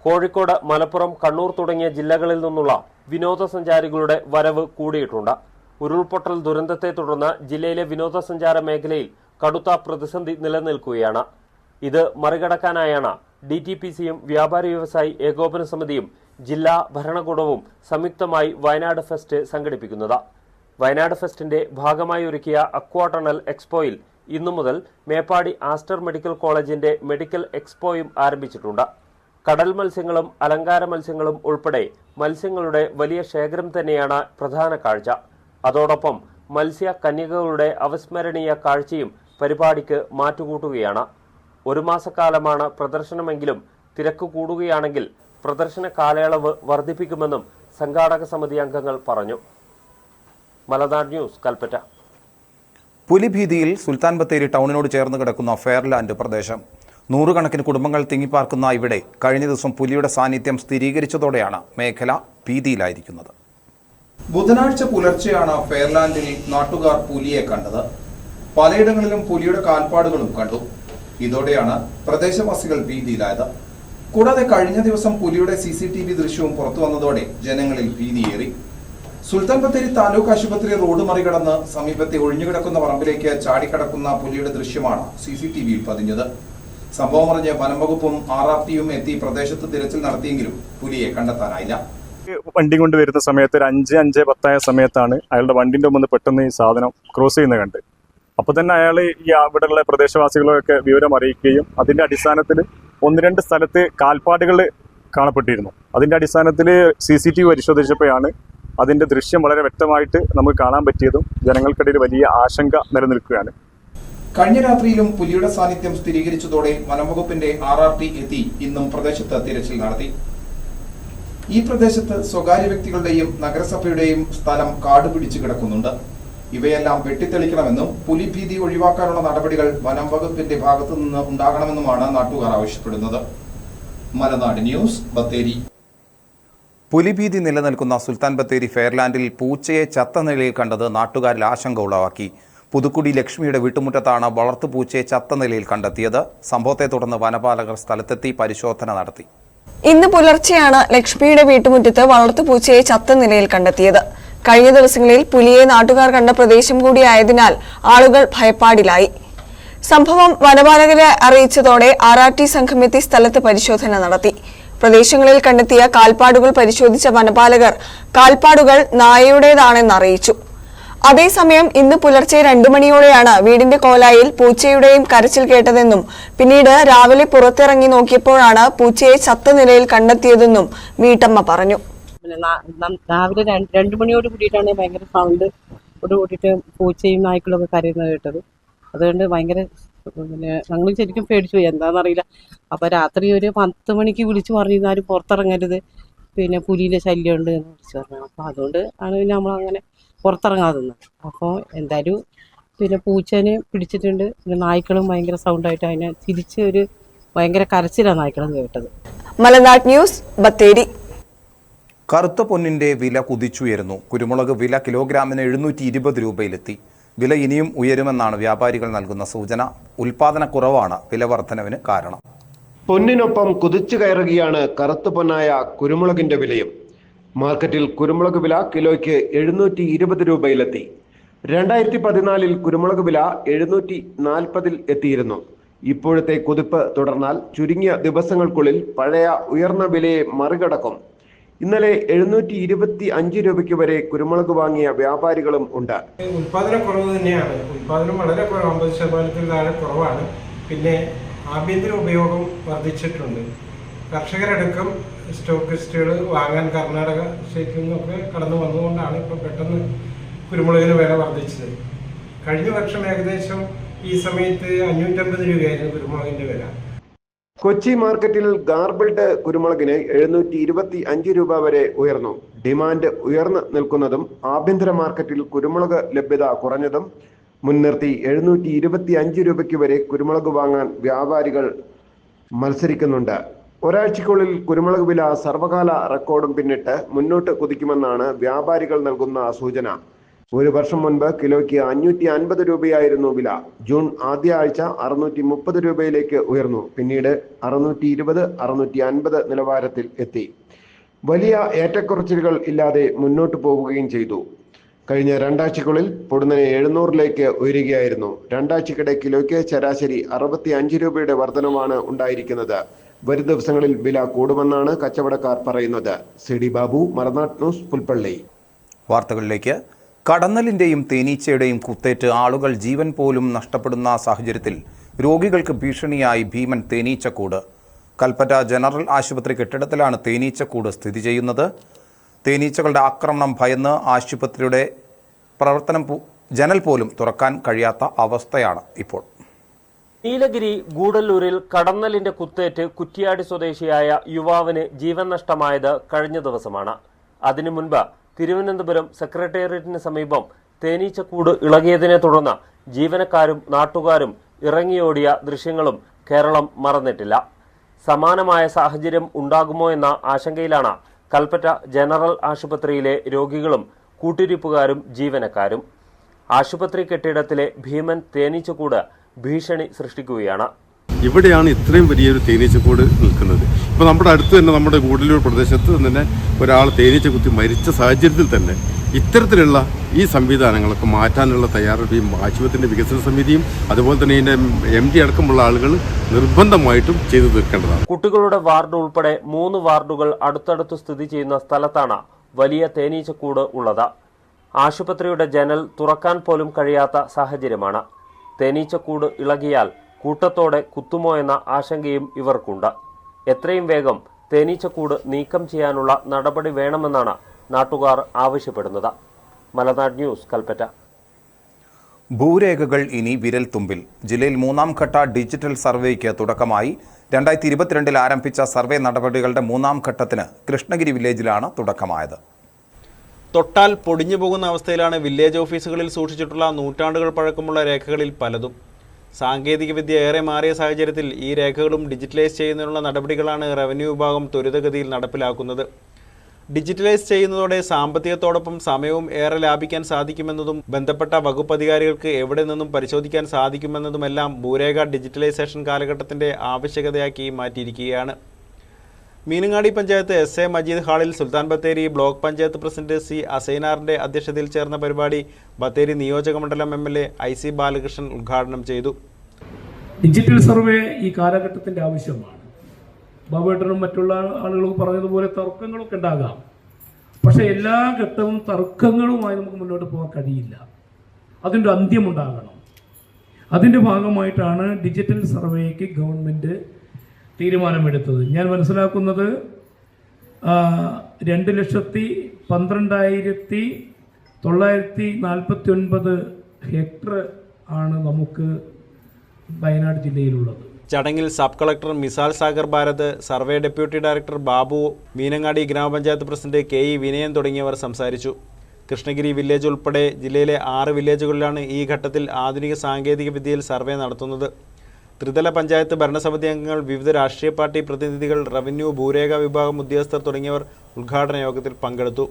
കോഴിക്കോട്, മലപ്പുറം, കണ്ണൂർ തുടങ്ങിയ ജില്ലകളിൽ നിന്നുള്ള വിനോദസഞ്ചാരികളുടെ വരവ് കൂടിയിട്ടുണ്ട്. ഉരുൾപൊട്ടൽ ദുരന്തത്തെ തുടർന്ന് ജില്ലയിലെ വിനോദസഞ്ചാര മേഖലയിൽ കടുത്ത പ്രതിസന്ധി നിലനിൽക്കുകയാണ്. ഇത് മറികടക്കാനായാണ് DTPCയും വ്യാപാരി വ്യവസായി ഏകോപന സമിതിയും ജില്ലാ ഭരണകൂടവും സംയുക്തമായി വയനാട് ഫെസ്റ്റ് സംഘടിപ്പിക്കുന്നത്. വയനാട് ഫെസ്റ്റിന്റെ ഭാഗമായി ഒരുക്കിയ അക്വാ ടണൽ എക്സ്പോയിൽ ഇന്നു മുതൽ മേപ്പാടി ആസ്റ്റർ മെഡിക്കൽ കോളേജിന്റെ മെഡിക്കൽ എക്സ്പോയും ആരംഭിച്ചിട്ടുണ്ട്. കടൽ മത്സ്യങ്ങളും അലങ്കാര മത്സ്യങ്ങളും ഉൾപ്പെടെ മത്സ്യങ്ങളുടെ വലിയ ശേഖരം തന്നെയാണ് പ്രധാന കാഴ്ച. അതോടൊപ്പം മത്സ്യ കന്യകകളുടെ അവസ്മരണീയ കാഴ്ചയും പരിപാടിക്ക് മാറ്റുകൂട്ടുകയാണ്. 1 മാസക്കാലമാണ് പ്രദർശനമെങ്കിലും തിരക്ക് കൂടുകയാണെങ്കിൽ പ്രദർശന കാലയളവ് വർദ്ധിപ്പിക്കുമെന്നും സംഘാടക സമിതി അംഗങ്ങൾ പറഞ്ഞു. മലനാട് ന്യൂസ്, കൽപ്പറ്റ. പുലിഭീതിയിൽ സുൽത്താൻ ബത്തേരി ടൗണിനോട് ചേർന്ന് കിടക്കുന്ന ഫെയർലാൻഡ് പ്രദേശം. നൂറുകണക്കിന് കുടുംബങ്ങൾ തിങ്ങിപ്പാർക്കുന്ന ഇവിടെ കഴിഞ്ഞ ദിവസം പുലിയുടെ സാന്നിധ്യം സ്ഥിരീകരിച്ചതോടെയാണ് മേഖല ഭീതിയിലായിരിക്കുന്നത്. ബുധനാഴ്ച പുലർച്ചെയാണ് ഫെയർലാൻഡിൽ നാട്ടുകാർ പുലിയെ കണ്ടത്. പലയിടങ്ങളിലും പുലിയുടെ കാൽപ്പാടുകളും കണ്ടു. ഇതോടെയാണ് പ്രദേശവാസികൾ ഭീതിയിലായത്. കൂടാതെ കഴിഞ്ഞ ദിവസം പുലിയുടെ CCTV ദൃശ്യവും പുറത്തു വന്നതോടെ ജനങ്ങളിൽ ഭീതിയേറി. സുൽത്താൻ ബത്തേരി താലൂക്ക് ആശുപത്രി റോഡ് മറികടന്ന് സമീപത്തെ ഒഴിഞ്ഞുകിടക്കുന്ന പറമ്പിലേക്ക് ചാടിക്കടക്കുന്ന പുലിയുടെ ദൃശ്യമാണ് CCTVയിൽ പതിഞ്ഞത്. സംഭവം അറിഞ്ഞ് വനംവകുപ്പും RRTയും എത്തി പ്രദേശത്ത് തിരച്ചിൽ നടത്തിയെങ്കിലും പുലിയെ കണ്ടെത്താനായില്ല. വണ്ടി കൊണ്ട് വരുന്ന സമയത്ത് ഒരു 5-5:10 സമയത്താണ് അയാളുടെ വണ്ടിന്റെ മുമ്പ് പെട്ടെന്ന് ഈ സാധനം ക്രോസ് ചെയ്യുന്നത് കണ്ട്. അപ്പോൾ തന്നെ അയാൾ ഈ ഇവിടെയുള്ള പ്രദേശവാസികളെയൊക്കെ വിവരം അറിയിക്കുകയും അതിന്റെ അടിസ്ഥാനത്തിൽ 1-2 സ്ഥലത്ത് കാൽപ്പാടുകൾ കാണപ്പെട്ടിരുന്നു. അതിന്റെ അടിസ്ഥാനത്തിൽ CCTV പരിശോധിച്ചപ്പോഴാണ് അതിന്റെ ദൃശ്യം വളരെ വ്യക്തമായിട്ട് നമുക്ക് കാണാൻ പറ്റിയതും ജനങ്ങൾക്കിടയിൽ വലിയ ആശങ്ക നിലനിൽക്കുകയാണ്. കഴിഞ്ഞ രാത്രിയിലും പുലിയുടെ സാന്നിധ്യം സ്ഥിരീകരിച്ചതോടെ വനംവകുപ്പിന്റെ RRT എത്തി ഇന്നും പ്രദേശത്ത് തിരച്ചിൽ നടത്തി. ഈ പ്രദേശത്ത് സ്വകാര്യ വ്യക്തികളുടെയും നഗരസഭയുടെയും സ്ഥലം കാടുപിടിച്ച് കിടക്കുന്നുണ്ട്. ഇവയെല്ലാം വെട്ടിത്തെളിക്കണമെന്നും പുലിഭീതി ഒഴിവാക്കാനുള്ള നടപടികൾ വനംവകുപ്പിന്റെ ഭാഗത്തുനിന്ന് ഉണ്ടാകണമെന്നുമാണ് നാട്ടുകാർ ആവശ്യപ്പെടുന്നത്. മലനാട് ന്യൂസ്, ബത്തേരി. പുലിഭീതി നിലനിൽക്കുന്ന സുൽത്താൻ ബത്തേരി ഫെയർലാൻഡിൽ പൂച്ചയെ ചത്ത നിലയിൽ കണ്ടത് നാട്ടുകാരിൽ ആശങ്ക ഉളവാക്കി. പുതുക്കുടി ലക്ഷ്മിയുടെ വീട്ടുമുറ്റത്താണ് വളർത്തുപൂച്ചയെ ചത്ത നിലയിൽ കണ്ടെത്തിയത്. സംഭവത്തെ തുടർന്ന് വനപാലകർ സ്ഥലത്തെത്തി പരിശോധന നടത്തി. ഇന്ന് പുലർച്ചെയാണ് ലക്ഷ്മിയുടെ വീട്ടുമുറ്റത്ത് വളർത്തുപൂച്ചയെ ചത്ത നിലയിൽ കണ്ടെത്തിയത്. കഴിഞ്ഞ ദിവസങ്ങളിൽ പുലിയെ നാട്ടുകാർ കണ്ട പ്രദേശം കൂടിയായതിനാൽ ആളുകൾ ഭയപ്പാടിലായി. സംഭവം വനപാലകരെ അറിയിച്ചതോടെ RRT സംഘമെത്തി സ്ഥലത്ത് പരിശോധന നടത്തി. പ്രദേശങ്ങളിൽ കണ്ടെത്തിയ കാൽപ്പാടുകൾ പരിശോധിച്ച വനപാലകർ കാൽപ്പാടുകൾ നായയുടേതാണെന്ന് അറിയിച്ചു. അതേസമയം ഇന്ന് പുലർച്ചെ 2 മണിയോടെയാണ് വീടിന്റെ കോലായിൽ പൂച്ചയുടെയും കരച്ചിൽ കേട്ടതെന്നും പിന്നീട് രാവിലെ പുറത്തിറങ്ങി നോക്കിയപ്പോഴാണ് പൂച്ചയെ ചത്ത നിലയിൽ കണ്ടെത്തിയതെന്നും വീട്ടമ്മ പറഞ്ഞു. രാവിലെ 2 മണിയോട് കൂടിയിട്ടാണ് ഭയങ്കര സൗണ്ട് കൂടിയിട്ട് പൂച്ചയും നായ്ക്കളും ഒക്കെ കരയുന്നത് കേട്ടത്. അതുകൊണ്ട് ഭയങ്കര ഞങ്ങൾ ശരിക്കും പേടിച്ചു പോയി, എന്താണെന്നറിയില്ല. അപ്പോൾ രാത്രി ഒരു 10 മണിക്ക് വിളിച്ചു പറഞ്ഞിരുന്നാലും പുറത്തിറങ്ങരുത്, പുലിയുടെ ശല്യം ഉണ്ട് എന്ന് വിളിച്ചു പറഞ്ഞു. അപ്പോൾ അതുകൊണ്ട് ആണ് നമ്മളങ്ങനെ പുറത്തിറങ്ങാതെന്ന്. അപ്പോൾ എന്തായാലും പൂച്ചേനെ പിടിച്ചിട്ടുണ്ട്. നായ്ക്കളും ഭയങ്കര സൗണ്ടായിട്ട് അതിനെ തിരിച്ച് ഒരു ഭയങ്കര കരച്ചിലാണ് നായ്ക്കളും കേട്ടത്. മലനാട് ന്യൂസ്, ബത്തേരി. കറുത്ത പൊന്നിന്റെ വില കുതിച്ചുയരുന്നു. കുരുമുളക് വില കിലോഗ്രാമിന് 720 രൂപയിലെത്തി. വില ഇനിയും ഉയരുമെന്നാണ് വ്യാപാരികൾ നൽകുന്ന സൂചന. ഉൽപാദനക്കുറവാണ് വില വർധനവിന് കാരണം. പൊന്നിനൊപ്പം കുതിച്ചു കയറുകയാണ് കറുത്ത പൊന്നായ കുരുമുളകിന്റെ വിലയും. മാർക്കറ്റിൽ കുരുമുളക് വില കിലോയ്ക്ക് 720 രൂപയിലെത്തി. 2014 കുരുമുളക് വില 740 എത്തിയിരുന്നു. ഇപ്പോഴത്തെ കുതിപ്പ് തുടർന്നാൽ ചുരുങ്ങിയ ദിവസങ്ങൾക്കുള്ളിൽ പഴയ ഉയർന്ന വിലയെ മറികടക്കും. ഇന്നലെ 725 രൂപയ്ക്ക് വരെ കുരുമുളക് വാങ്ങിയ വ്യാപാരികളും ഉണ്ട്. ഉൽപാദനക്കുറവ് തന്നെയാണ്. ഉൽപാദനം വളരെ 50% താഴെ കുറവാണ്. പിന്നെ ആഭ്യന്തര ഉപയോഗം വർദ്ധിച്ചിട്ടുണ്ട്. കർഷകരടക്കം സ്റ്റോക്കിസ്റ്റുകൾ വാങ്ങാൻ കർണാടക സ്റ്റേറ്റിൽ നിന്നൊക്കെ കടന്നു വന്നുകൊണ്ടാണ് ഇപ്പോൾ പെട്ടെന്ന് കുരുമുളകിന് വില വർദ്ധിച്ചത്. കഴിഞ്ഞ വർഷം ഏകദേശം ഈ സമയത്ത് 550 രൂപയായിരുന്നു കുരുമുളകിന്റെ വില. കൊച്ചി മാർക്കറ്റിൽ ഗാർബിൾഡ് കുരുമുളകിന് 725 രൂപ വരെ ഉയർന്നു. ഡിമാൻഡ് ഉയർന്നു നിൽക്കുന്നതും ആഭ്യന്തര മാർക്കറ്റിൽ കുരുമുളക് ലഭ്യത കുറഞ്ഞതും മുൻനിർത്തി 725 രൂപയ്ക്ക് വരെ കുരുമുളക് വാങ്ങാൻ വ്യാപാരികൾ മത്സരിക്കുന്നുണ്ട്. ഒരാഴ്ചയ്ക്കുള്ളിൽ കുരുമുളക് വില സർവകാല റെക്കോർഡും പിന്നിട്ട് മുന്നോട്ട് കുതിക്കുമെന്നാണ് വ്യാപാരികൾ നൽകുന്ന സൂചന. 1 വർഷം മുൻപ് കിലോയ്ക്ക് 550 രൂപയായിരുന്നു വില. ജൂൺ ആദ്യ ആഴ്ച 630 രൂപയിലേക്ക് ഉയർന്നു. പിന്നീട് 620, 650 നിലവാരത്തിൽ എത്തി. വലിയ ഏറ്റക്കുറച്ചിലുകൾ ഇല്ലാതെ മുന്നോട്ട് പോവുകയും ചെയ്തു. കഴിഞ്ഞ 2 ആഴ്ചകളിൽ പൊടുന്നനെ 700ലേക്ക് ഉയരുകയായിരുന്നു. 2 ആഴ്ചക്കിടെ കിലോയ്ക്ക് ശരാശരി 65 രൂപയുടെ വർധനമാണ് ഉണ്ടായിരിക്കുന്നത്. വരും ദിവസങ്ങളിൽ വില കൂടുമെന്നാണ് കച്ചവടക്കാർ പറയുന്നത്. CD ബാബു, മലനാട് ന്യൂസ്, പുൽപ്പള്ളി. വാർത്തകളിലേക്ക്. കടന്നലിന്റെയും തേനീച്ചയുടെയും കുത്തേറ്റ് ആളുകൾ ജീവൻ പോലും നഷ്ടപ്പെടുന്ന സാഹചര്യത്തിൽ രോഗികൾക്ക് ഭീഷണിയായി ഭീമൻ തേനീച്ചക്കൂട്. കൽപ്പറ്റ ജനറൽ ആശുപത്രി കെട്ടിടത്തിലാണ് തേനീച്ചക്കൂട് സ്ഥിതി ചെയ്യുന്നത്. തേനീച്ചകളുടെ ആക്രമണം ഭയന്ന് ആശുപത്രിയുടെ ജനൽ പോലും തുറക്കാൻ കഴിയാത്ത അവസ്ഥയാണ് ഇപ്പോൾ. നീലഗിരി ഗൂഡല്ലൂരിൽ കടന്നലിന്റെ കുത്തേറ്റ് കുറ്റിയാടി സ്വദേശിയായ യുവാവിന് ജീവൻ നഷ്ടമായത് കഴിഞ്ഞ ദിവസമാണ്. അതിനു മുൻപ് തിരുവനന്തപുരം സെക്രട്ടേറിയറ്റിന് സമീപം തേനീച്ചക്കൂട് ഇളകിയതിനെ തുടർന്ന് ജീവനക്കാരും നാട്ടുകാരും ഇറങ്ങിയോടിയ ദൃശ്യങ്ങളും കേരളം മറന്നിട്ടില്ല. സമാനമായ സാഹചര്യം ഉണ്ടാകുമോ എന്ന ആശങ്കയിലാണ് കൽപ്പറ്റ ജനറൽ ആശുപത്രിയിലെ രോഗികളും കൂട്ടിരിപ്പുകാരും ജീവനക്കാരും. ആശുപത്രി കെട്ടിടത്തിലെ ഭീമൻ തേനീച്ചക്കൂട് ഭീഷണി സൃഷ്ടിക്കുകയാണ്. ഇവിടെയാണ് ഇത്രയും വലിയൊരു തേനീച്ചക്കൂട് നിൽക്കുന്നത്. ഇപ്പോൾ നമ്മുടെ അടുത്ത് തന്നെ നമ്മുടെ ഗൂഡല്ലൂർ പ്രദേശത്ത് തന്നെ ഒരാൾ തേനീച്ച കുത്തി മരിച്ച സാഹചര്യത്തിൽ തന്നെ ഇത്തരത്തിലുള്ള ഈ സംവിധാനങ്ങളൊക്കെ മാറ്റാനുള്ള തയ്യാറെടുപ്പും ആശുപത്രിയുടെ വികസന സമിതിയും അതുപോലെ തന്നെ ഇതിൻ്റെ MD അടക്കമുള്ള ആളുകൾ നിർബന്ധമായിട്ടും ചെയ്തു തീർക്കേണ്ടതാണ്. കുട്ടികളുടെ വാർഡ് ഉൾപ്പെടെ 3 വാർഡുകൾ അടുത്തടുത്ത് സ്ഥിതി ചെയ്യുന്ന സ്ഥലത്താണ് വലിയ തേനീച്ചക്കൂട് ഉള്ളത്. ആശുപത്രിയുടെ ജനൽ തുറക്കാൻ പോലും കഴിയാത്ത സാഹചര്യമാണ്. തേനീച്ചക്കൂട് ഇളകിയാൽ കൂട്ടത്തോടെ കുത്തുമോ എന്ന ആശങ്കയും ഇവർക്കുണ്ട്. എത്രയും വേഗം തേനീച്ചക്കൂട് നീക്കം ചെയ്യാനുള്ള നടപടി വേണമെന്നാണ് നാട്ടുകാർ ആവശ്യപ്പെടുന്നത്. മലനാട് ന്യൂസ്, കൽപ്പറ്റ. ഭൂരേഖകൾ ഇനി വിരൽ തുമ്പിൽ. ജില്ലയിൽ 3ാം ഘട്ട ഡിജിറ്റൽ സർവേയ്ക്ക് തുടക്കമായി. 2022 ആരംഭിച്ച സർവേ നടപടികളുടെ 3ാം ഘട്ടത്തിന് കൃഷ്ണഗിരി വില്ലേജിലാണ് തുടക്കമായത്. തൊട്ടാൽ പൊടിഞ്ഞു പോകുന്ന അവസ്ഥയിലാണ് വില്ലേജ് ഓഫീസുകളിൽ സൂക്ഷിച്ചിട്ടുള്ള നൂറ്റാണ്ടുകൾ പഴക്കമുള്ള രേഖകളിൽ പലതും. സാങ്കേതികവിദ്യ ഏറെ മാറിയ സാഹചര്യത്തിൽ ഈ രേഖകളും ഡിജിറ്റലൈസ് ചെയ്യുന്നതിനുള്ള നടപടികളാണ് റവന്യൂ വിഭാഗം ത്വരിതഗതിയിൽ നടപ്പിലാക്കുന്നത്. ഡിജിറ്റലൈസ് ചെയ്യുന്നതോടെ സാമ്പത്തികത്തോടൊപ്പം സമയവും ഏറെ ലാഭിക്കാൻ സാധിക്കുമെന്നതും ബന്ധപ്പെട്ട വകുപ്പ് അധികാരികൾക്ക് എവിടെ നിന്നും പരിശോധിക്കാൻ സാധിക്കുമെന്നതുമെല്ലാം ഭൂരേഖ ഡിജിറ്റലൈസേഷൻ കാലഘട്ടത്തിൻ്റെ ആവശ്യകതയാക്കി മാറ്റിയിരിക്കുകയാണ്. മീനങ്ങാടി പഞ്ചായത്ത് SA മജീദ് ഹാളിൽ Sultan Bathery block panchayat president C. അസൈനാറിൻ്റെ അധ്യക്ഷതയിൽ ചേർന്ന പരിപാടി ബത്തേരി നിയോജകമണ്ഡലം MLA IC ബാലകൃഷ്ണൻ ഉദ്ഘാടനം ചെയ്തു. ഡിജിറ്റൽ സർവേ ഈ കാലഘട്ടത്തിൻ്റെ ആവശ്യമാണ്. ബാബുവേട്ടനും മറ്റുള്ള ആളുകളും പറഞ്ഞതുപോലെ തർക്കങ്ങളൊക്കെ ഉണ്ടാകാം. പക്ഷേ എല്ലാ ഘട്ടവും തർക്കങ്ങളുമായി നമുക്ക് മുന്നോട്ട് പോകാൻ കഴിയില്ല. അതിൻ്റെ അന്ത്യമുണ്ടാകണം. അതിൻ്റെ ഭാഗമായിട്ടാണ് ഡിജിറ്റൽ സർവേക്ക് ഗവൺമെൻറ് തീരുമാനമെടുത്തത്. ഞാൻ മനസ്സിലാക്കുന്നത് 2,12,949 ഹെക്ടർ ആണ് നമുക്ക് വയനാട് ജില്ലയിലുള്ളത്. ചടങ്ങിൽ sub collector Misal Sagar Bharat, survey deputy director Babu, Meenangadi grama panchayat president KE Vinayan തുടങ്ങിയവർ സംസാരിച്ചു. കൃഷ്ണഗിരി വില്ലേജ് ഉൾപ്പെടെ ജില്ലയിലെ 6 വില്ലേജുകളിലാണ് ഈ ഘട്ടത്തിൽ ആധുനിക സാങ്കേതിക വിദ്യയിൽ സർവേ നടത്തുന്നത്. ത്രിതല പഞ്ചായത്ത് ഭരണസമിതി അംഗങ്ങൾ, വിവിധ രാഷ്ട്രീയ പാർട്ടി പ്രതിനിധികൾ, റവന്യൂ, ഭൂരേഖ വിഭാഗം ഉദ്യോഗസ്ഥർ തുടങ്ങിയവർ ഉദ്ഘാടന യോഗത്തിൽ പങ്കെടുത്തു.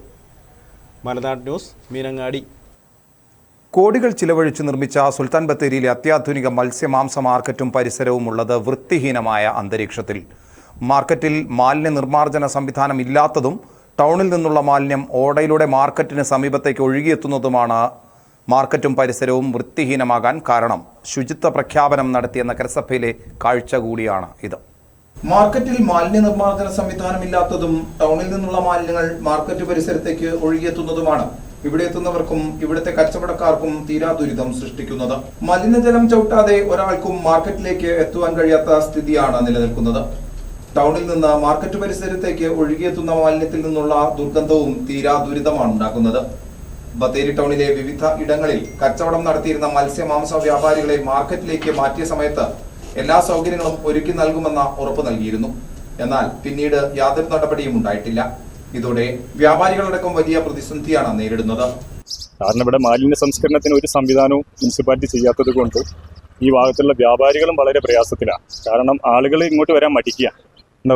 മലനാട് ന്യൂസ്, മീനങ്ങാടി. കോടികൾ ചിലവഴിച്ച് നിർമ്മിച്ച സുൽത്താൻ ബത്തേരിയിലെ അത്യാധുനിക മത്സ്യമാംസ മാർക്കറ്റും പരിസരവും ഉള്ളത് വൃത്തിഹീനമായ അന്തരീക്ഷത്തിൽ. മാർക്കറ്റിൽ മാലിന്യ നിർമ്മാർജ്ജന സംവിധാനം ഇല്ലാത്തതും ടൗണിൽ നിന്നുള്ള മാലിന്യം ഓടയിലൂടെ മാർക്കറ്റിന് സമീപത്തേക്ക് ഒഴുകിയെത്തുന്നതുമാണ് മാർക്കറ്റും പരിസരവും വൃത്തിഹീനമാകാൻ കാരണം. ശുചിത്വ പ്രഖ്യാപനം നടത്തിയ നഗരസഭയിലെ കാഴ്ച കൂടിയാണ് ഇത്. മാർക്കറ്റിൽ മാലിന്യ നിർമ്മാർജ്ജന സംവിധാനം ഇല്ലാത്തതും ടൗണിൽ നിന്നുള്ള മാലിന്യങ്ങൾ മാർക്കറ്റ് പരിസരത്തേക്ക് ഒഴുകിയെത്തുന്നതുമാണ് ഇവിടെ എത്തുന്നവർക്കും ഇവിടുത്തെ കച്ചവടക്കാർക്കും തീരാ ദുരിതം സൃഷ്ടിക്കുന്നത്. മലിനജലം ചവിട്ടാതെ ഒരാൾക്കും മാർക്കറ്റിലേക്ക് എത്തുവാൻ കഴിയാത്ത സ്ഥിതിയാണ് നിലനിൽക്കുന്നത്. ടൗണിൽ നിന്ന് മാർക്കറ്റ് പരിസരത്തേക്ക് ഒഴുകിയെത്തുന്ന മാലിന്യത്തിൽ നിന്നുള്ള ദുർഗന്ധവും തീരാ ദുരിതമാണ് ഉണ്ടാക്കുന്നത്. ബത്തേരി ടൗണിലെ വിവിധ ഇടങ്ങളിൽ കച്ചവടം നടത്തിയിരുന്ന മത്സ്യമാംസ വ്യാപാരികളെ മാർക്കറ്റിലേക്ക് മാറ്റിയ സമയത്ത് എല്ലാ സൗകര്യങ്ങളും ഒരുക്കി നൽകുമെന്ന ഉറപ്പ് നൽകിയിരുന്നു. എന്നാൽ പിന്നീട് യാതൊരു നടപടിയും ഉണ്ടായിട്ടില്ല. ഇതോടെ വ്യാപാരികളടക്കം വലിയ പ്രതിസന്ധിയാണ് നേരിടുന്നത്. കാരണം ഇവിടെ മാലിന്യ സംസ്കരണത്തിന് ഒരു സംവിധാനവും മുനിസിപ്പാലിറ്റി ചെയ്യാത്തത് കൊണ്ട് ഈ ഭാഗത്തുള്ള വ്യാപാരികളും വളരെ പ്രയാസത്തിലാണ്. കാരണം ആളുകൾ ഇങ്ങോട്ട് വരാൻ മടിക്കുക.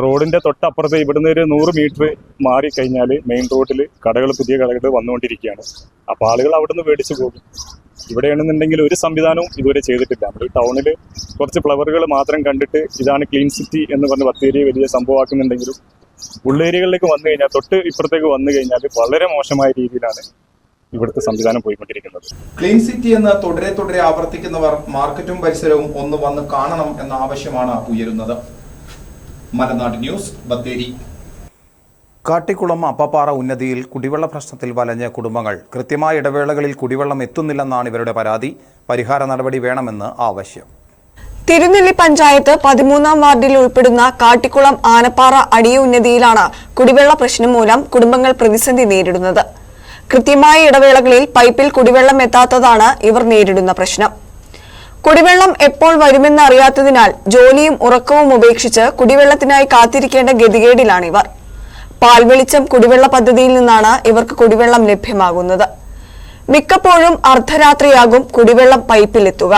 റോഡിന്റെ തൊട്ടപ്പുറത്ത് ഇവിടുന്ന് ഒരു 100 മീറ്റർ മാറിക്കഴിഞ്ഞാൽ മെയിൻ റോഡിൽ കടകൾ, പുതിയ കടകൾ വന്നുകൊണ്ടിരിക്കുകയാണ്. അപ്പോൾ ആളുകൾ അവിടുന്ന് മേടിച്ചു പോകും. ഇവിടെയാണെന്നുണ്ടെങ്കിൽ ഒരു സംവിധാനവും ഇതുവരെ ചെയ്തിട്ടില്ല. നമ്മൾ ടൗണിൽ കുറച്ച് ഫ്ലവറുകൾ മാത്രം കണ്ടിട്ട് ഇതാണ് ക്ലീൻ സിറ്റി എന്ന് പറഞ്ഞ് ബത്തേരി വലിയ സംഭവമാക്കുന്നുണ്ടെങ്കിലും ഉള്ളേരിയകളിലേക്ക് വന്നു കഴിഞ്ഞാൽ, തൊട്ട് ഇപ്പുറത്തേക്ക് വന്നു കഴിഞ്ഞാൽ വളരെ മോശമായ രീതിയിലാണ് ഇവിടുത്തെ സംവിധാനം പോയിക്കൊണ്ടിരിക്കുന്നത്. ക്ലീൻ സിറ്റി എന്ന് തുടരെ ആവർത്തിക്കുന്നവർ മാർക്കറ്റും പരിസരവും ഒന്ന് വന്ന് കാണണം എന്ന ആവശ്യമാണ് ഉയരുന്നത്. മലനാട് ന്യൂസ്, ബത്തേരി. കാട്ടിക്കുളം അപ്പപ്പാറ ഉന്നതിയിൽ കുടിവെള്ള പ്രശ്നത്തിൽ വലഞ്ഞ കുടുംബങ്ങൾ. കൃത്യമായ ഇടവേളകളിൽ കുടിവെള്ളം എത്തുന്നില്ലെന്നാണ് ഇവരുടെ പരാതി. പരിഹാര നടപടി വേണമെന്ന് ആവശ്യം. തിരുനെല്ലി പഞ്ചായത്ത് 13ാം വാർഡിൽ ഉൾപ്പെടുന്ന കാട്ടിക്കുളം ആനപ്പാറ അടിയ ഉന്നതിയിലാണ് കുടിവെള്ള പ്രശ്നം മൂലം കുടുംബങ്ങൾ പ്രതിസന്ധി നേരിടുന്നത്. കൃത്യമായ ഇടവേളകളിൽ പൈപ്പിൽ കുടിവെള്ളം എത്താത്തതാണ് ഇവർ നേരിടുന്ന പ്രശ്നം. കുടിവെള്ളം എപ്പോൾ വരുമെന്ന് അറിയാത്തതിനാൽ ജോലിയും ഉറക്കവും ഉപേക്ഷിച്ച് കുടിവെള്ളത്തിനായി കാത്തിരിക്കേണ്ട ഗതികേടിലാണിവർ. പാൽവെളിച്ചം കുടിവെള്ള പദ്ധതിയിൽ നിന്നാണ് ഇവർക്ക് കുടിവെള്ളം ലഭ്യമാകുന്നത്. മിക്കപ്പോഴും അർദ്ധരാത്രിയാകും കുടിവെള്ളം പൈപ്പിലെത്തുക.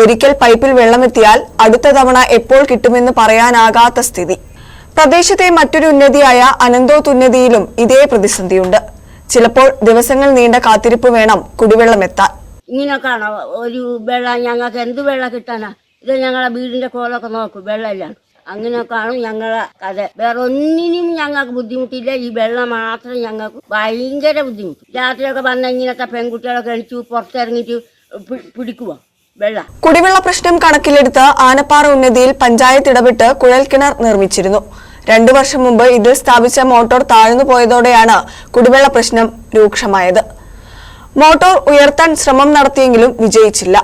ഒരിക്കൽ പൈപ്പിൽ വെള്ളമെത്തിയാൽ അടുത്ത തവണ എപ്പോൾ കിട്ടുമെന്ന് പറയാനാകാത്ത സ്ഥിതി. പ്രദേശത്തെ മറ്റൊരു ഉന്നതിയായ അനന്തോത്തുന്നതിയിലും ഇതേ പ്രതിസന്ധിയുണ്ട്. ചിലപ്പോൾ ദിവസങ്ങൾ നീണ്ട കാത്തിരിപ്പ് വേണം കുടിവെള്ളം എത്താൻ. ഇങ്ങനെയൊക്കെയാണോ ഒരു വെള്ളം? ഞങ്ങൾക്ക് എന്ത് വെള്ളം കിട്ടാനാ? ഇത് ഞങ്ങളെ വീടിന്റെ കോലൊക്കെ നോക്കും, വെള്ളമില്ല. അങ്ങനെയൊക്കെയാണ് ഞങ്ങളെ കഥ. വേറെ ഒന്നിനും ഞങ്ങൾക്ക് ബുദ്ധിമുട്ടില്ല. ഈ വെള്ളം മാത്രം ഞങ്ങൾക്ക് ഭയങ്കര ബുദ്ധിമുട്ട്. രാത്രിയൊക്കെ വന്ന ഇങ്ങനത്തെ പെൺകുട്ടികളൊക്കെ എണിച്ചു പുറത്തിറങ്ങിയിട്ട് പിടിക്കുക വെള്ളം. കുടിവെള്ള പ്രശ്നം കണക്കിലെടുത്ത് ആനപ്പാറ ഉന്നതിയിൽ പഞ്ചായത്ത് ഇടപെട്ട് കുഴൽക്കിണർ നിർമ്മിച്ചിരുന്നു. 2 വർഷം മുമ്പ് ഇതിൽ സ്ഥാപിച്ച മോട്ടോർ താഴ്ന്നു പോയതോടെയാണ് കുടിവെള്ള പ്രശ്നം രൂക്ഷമായത്. മോട്ടോർ ഉയർത്താൻ ശ്രമം നടത്തിയെങ്കിലും വിജയിച്ചില്ല.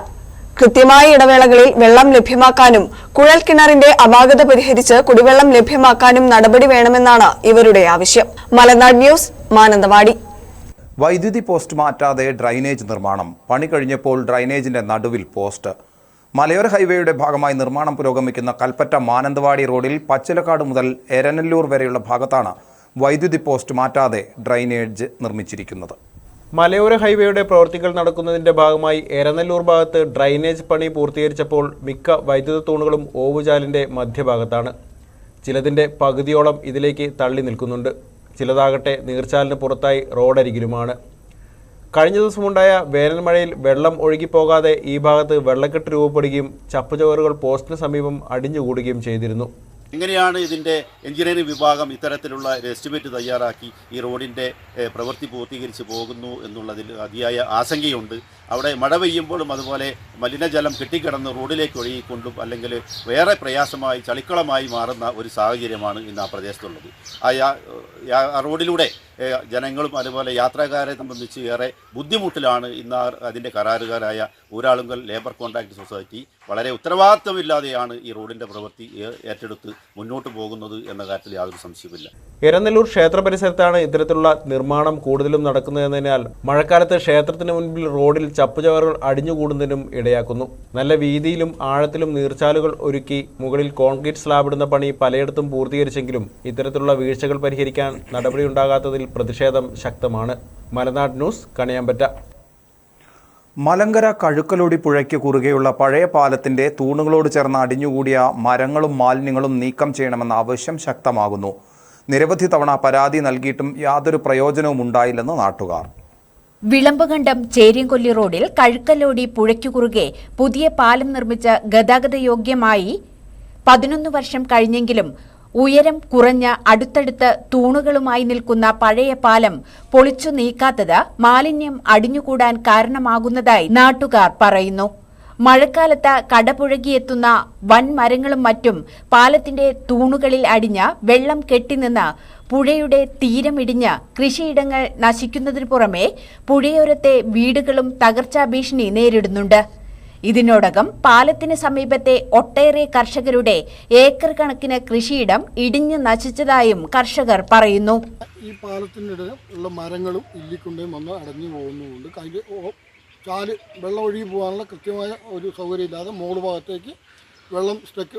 കൃത്യമായ ഇടവേളകളിൽ വെള്ളം ലഭ്യമാക്കാനും കുഴൽക്കിണറിന്റെ അപാകത പരിഹരിച്ച് കുടിവെള്ളം ലഭ്യമാക്കാനും നടപടി വേണമെന്നാണ് ഇവരുടെ ആവശ്യം. മലനാട് ന്യൂസ്, മാനന്തവാടി. വൈദ്യുതി പോസ്റ്റ് മാറ്റാതെ ഡ്രൈനേജ് നിർമ്മാണം. പണി കഴിഞ്ഞപ്പോൾ ഡ്രൈനേജിന്റെ നടുവിൽ പോസ്റ്റ്. മലയോര ഹൈവേയുടെ ഭാഗമായി നിർമ്മാണം പുരോഗമിക്കുന്ന കൽപ്പറ്റ മാനന്തവാടി റോഡിൽ പച്ചിലക്കാട് മുതൽ എരനല്ലൂർ വരെയുള്ള ഭാഗത്താണ് വൈദ്യുതി പോസ്റ്റ് മാറ്റാതെ ഡ്രൈനേജ് നിർമ്മിച്ചിരിക്കുന്നത്. മലയോര ഹൈവേയുടെ പ്രവൃത്തികൾ നടക്കുന്നതിന്റെ ഭാഗമായി എരനല്ലൂർ ഭാഗത്ത് ഡ്രൈനേജ് പണി പൂർത്തീകരിച്ചപ്പോൾ മിക്ക വൈദ്യുത തൂണുകളും ഓവുചാലിന്റെ മധ്യഭാഗത്താണ്. ചിലതിന്റെ പകുതിയോളം ഇതിലേക്ക് തള്ളി നിൽക്കുന്നുണ്ട്. ചിലതാകട്ടെ നീർച്ചാലിന് പുറത്തായി റോഡരികിലുമാണ്. കഴിഞ്ഞ ദിവസമുണ്ടായ വേനൽമഴയിൽ വെള്ളം ഒഴുകിപ്പോകാതെ ഈ ഭാഗത്ത് വെള്ളക്കെട്ട് രൂപപ്പെടുകയും ചപ്പുചവറുകൾ പോസ്റ്റിന് സമീപം അടിഞ്ഞുകൂടുകയും ചെയ്തിരുന്നു. എങ്ങനെയാണ് ഇതിൻ്റെ എഞ്ചിനീയറിംഗ് വിഭാഗം ഇത്തരത്തിലുള്ള എസ്റ്റിമേറ്റ് തയ്യാറാക്കി ഈ റോഡിൻ്റെ പ്രവൃത്തി പൂർത്തീകരിച്ച് പോകുന്നു എന്നുള്ളതിൽ അതിയായ ആശങ്കയുണ്ട്. അവിടെ മഴ പെയ്യുമ്പോഴും അതുപോലെ മലിനജലം കെട്ടിക്കിടന്ന് റോഡിലേക്ക് ഒഴുകിക്കൊണ്ടും അല്ലെങ്കിൽ വേറെ പ്രയാസമായി ചളിക്കളമായി മാറുന്ന ഒരു സാഹചര്യമാണ് ഇന്ന് ആ പ്രദേശത്തുള്ളത്. ആ റോഡിലൂടെ ജനങ്ങളും അതുപോലെ യാത്രക്കാരെ സംബന്ധിച്ച് ഏറെ ബുദ്ധിമുട്ടിലാണ് ഇന്ന് അതിൻ്റെ കരാറുകാരായ ഊരാളുങ്കൽ ലേബർ കോൺട്രാക്ട് സൊസൈറ്റി. വളരെ ഉത്തരവാദിത്തമില്ലാതെയാണ് ഈ റോഡിൻ്റെ പ്രവൃത്തി ഏറ്റെടുത്ത് മുന്നോട്ട് പോകുന്നത് എന്ന കാര്യത്തിൽ യാതൊരു സംശയമില്ല. എരനല്ലൂർ ക്ഷേത്ര പരിസരത്താണ് ഇത്തരത്തിലുള്ള നിർമ്മാണം കൂടുതലും നടക്കുന്നതെന്നതിനാൽ മഴക്കാലത്ത് ക്ഷേത്രത്തിന് മുൻപിൽ റോഡിൽ ചപ്പുചവറുകൾ അടിഞ്ഞുകൂടുന്നതിനും ഇടയാക്കുന്നു. നല്ല വീതിയിലും ആഴത്തിലും നീർച്ചാലുകൾ ഒരുക്കി മുകളിൽ കോൺക്രീറ്റ് സ്ലാബിടുന്ന പണി പലയിടത്തും പൂർത്തീകരിച്ചെങ്കിലും ഇത്തരത്തിലുള്ള വീഴ്ചകൾ പരിഹരിക്കാൻ നടപടിയുണ്ടാകാത്തതിൽ പ്രതിഷേധം ശക്തമാണ്. മലനാട് ന്യൂസ്, കണിയാമ്പറ്റ. മലങ്കര കഴുക്കലോടി പുഴയ്ക്ക് കുറുകെയുള്ള പഴയ പാലത്തിന്റെ തൂണുകളോട് ചേർന്ന് അടിഞ്ഞുകൂടിയ മരങ്ങളും മാലിന്യങ്ങളും നീക്കം ചെയ്യണമെന്ന ആവശ്യം ശക്തമാകുന്നു. നിരവധി തവണ പരാതി നൽകിയിട്ടും യാതൊരു പ്രയോജനവും ഉണ്ടായില്ലെന്ന് നാട്ടുകാർ. വിളമ്പുകണ്ടം ചേരിയൻകൊല്ലി റോഡിൽ കഴുക്കലോടി പുഴയ്ക്കു കുറുകെ പുതിയ പാലം നിർമ്മിച്ച് ഗതാഗതയോഗ്യമായി 11 വർഷം കഴിഞ്ഞെങ്കിലും ഉയരം കുറഞ്ഞ അടുത്തടുത്ത് തൂണുകളുമായി നിൽക്കുന്ന പഴയ പാലം പൊളിച്ചു നീക്കാത്തത് മാലിന്യം അടിഞ്ഞുകൂടാൻ കാരണമാകുന്നതായി നാട്ടുകാർ പറയുന്നു. മഴക്കാലത്ത് കടപുഴകിയെത്തുന്ന വൻമരങ്ങളും മറ്റും പാലത്തിന്റെ തൂണുകളിൽ അടിഞ്ഞ വെള്ളം കെട്ടിനിന്ന് പുഴയുടെ തീരമിടിഞ്ഞ് കൃഷിയിടങ്ങൾ നശിക്കുന്നതിനു പുറമെ പുഴയോരത്തെ വീടുകളും തകർച്ചാ ഭീഷണി നേരിടുന്നുണ്ട്. ഇതിനോടകം പാലത്തിന് സമീപത്തെ ഒട്ടേറെ കർഷകരുടെ ഏക്കർ കണക്കിന് കൃഷിയിടം ഇടിഞ്ഞു നശിച്ചതായും കർഷകർ പറയുന്നു. ഈ പാലത്തിനിടെ ഉള്ള മരങ്ങളും ഇല്ലിക്കൊണ്ടേയും വന്ന് അടഞ്ഞു പോകുന്നുണ്ട്. ചാല് വെള്ളം ഒഴുകി പോകാനുള്ള കൃത്യമായ ഒരു സൗകര്യമില്ലാതെ മോള് ഭാഗത്തേക്ക് വെള്ളം സ്റ്റക്ക്